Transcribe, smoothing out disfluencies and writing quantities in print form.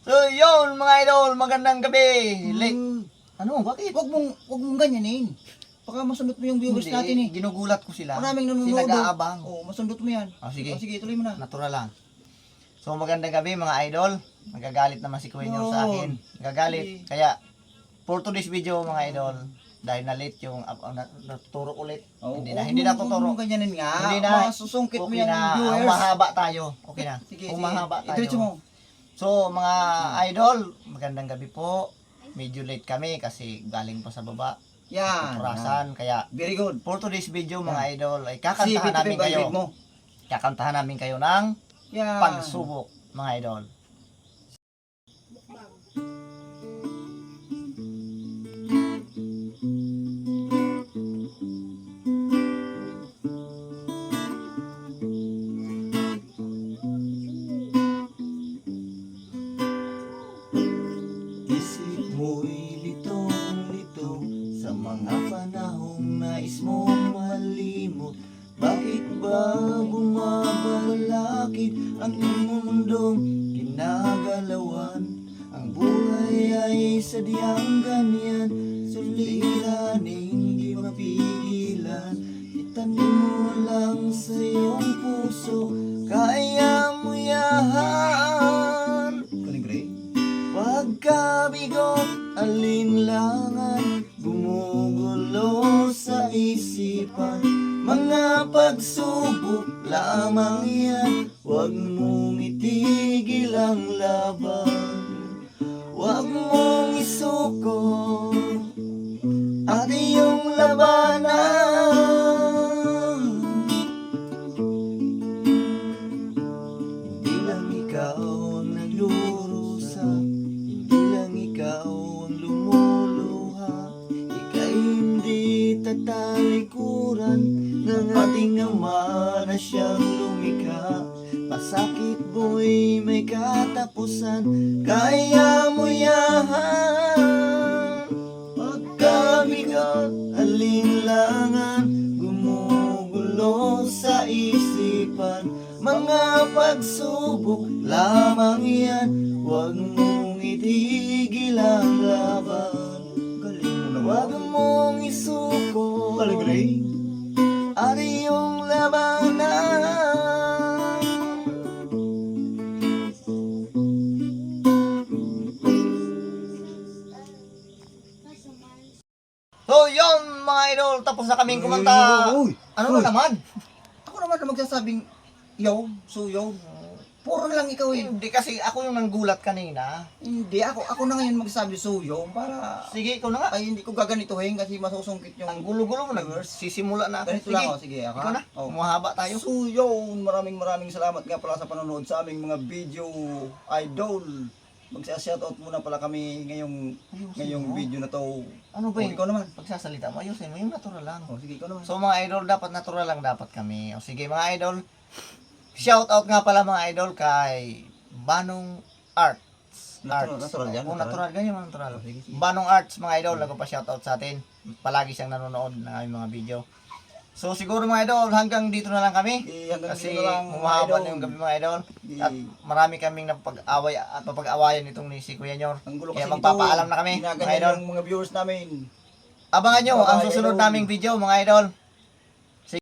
So yun mga idol, magandang gabi. Ano, bakit? Wag mong ganyanin. Baka masundot mo yung viewers Hindi, natin eh. ginugulat ko sila. Maraming nanonood. Sinag-aabang. Oo, masundot mo yan. Sige. Sige, tuloy mo na. Natural lang. So magandang gabi mga idol. Magagalit naman si Kuya Nyor sa akin. Magagalit. Kaya for today's video mga idol, dahil na late yung natuturo ulit. Hindi na tuturo. Huwag mong ganyanin nga. Hindi na. Masusungkit mo Okay yung na. viewers. Mahaba tayo. Okay na. Sige, Mahaba tayo. Diretso mo. So mga idol, magandang gabi po. Medyo late kami kasi galing pa sa baba. Yan. Turasan. Kaya Very good. for today's video mga idol ay Sige, kakantahan namin kayo. mo. Kakantahan namin kayo ng Yan. pagsubok mga idol. Isip mo'y litong-lito sa mga panahong nais mong malimot. Bakit ba bumabalakid ang iyong mundong kinagalawan? Ang buhay ay sadyang ganyan, suliraning di mapigilan. Itanim mo lang sa iyong puso, kaya mo yan. Kuning Gray. Pagkabigot, alinlangan, gumugulo sa isipan. Mga pagsubok lamang yan, huwag mong itigil ang laban. Huwag mong isuko at iyong labanan. Hindi lang ikaw ang naglurusa, hindi lang ikaw ang lumuluha. Ika'y hindi tatalikuran ng ating Ama na siyang lumikha. Pasakit mo'y may katapusan, kaya mo yan. Pagkabigat, alinlangan, gumugulo sa isipan. Mga pagsubok lamang yan, huwag mong itigil ang laban. Galing mo naman. Huwag mong isuko Galing, Gray. at iyong labanan. So yun mga idol, tapos na kaming kumanta. Uy. Ano na naman? Ako naman na magsasabing, yo, so yo. Puro lang ikaw eh. Hindi kasi ako yung nanggulat kanina. Hindi, ako na ngayon magsabi so yo para Sige, ikaw na nga. ay hindi ko gaganituhin kasi masusungkit yung Ang gulo-gulo mo, nagsisimula na ako. ganito lang ako. Sige, ako. Ikaw na, Oh. mahaba tayo. So yun, maraming salamat nga pala sa panonood sa aming mga video idol. Magsa-shoutout muna pala kami ngayong mo. video na to. Ano ba Oh, yun? ikaw naman. Pagsasalita mo, ayusin mo, yung natural lang. Oh, sige, ikaw naman. So mga idol, dapat natural lang dapat kami. O sige mga idol, shout out nga pala mga idol kay Banong Arts. Natural yan, Oo, natural, ganyan mga natural. Oh, sige, sige. Banong Arts mga idol, nagpa-shout out sa atin. Palagi siyang nanonood ng aming mga video. So siguro mga idol, hanggang dito na lang kami. Hanggang Kasi dito na lang, mga humahaba idol. na yung gabi mga idol. Di- At marami kaming napag-away at papag-awayan itong ni si Kuya Nyor. Ang gulo Kaya kasi magpapaalam na kami mga ginaganyan idol. yung mga viewers namin. Abangan nyo ang Bye, susunod idol. naming video mga idol.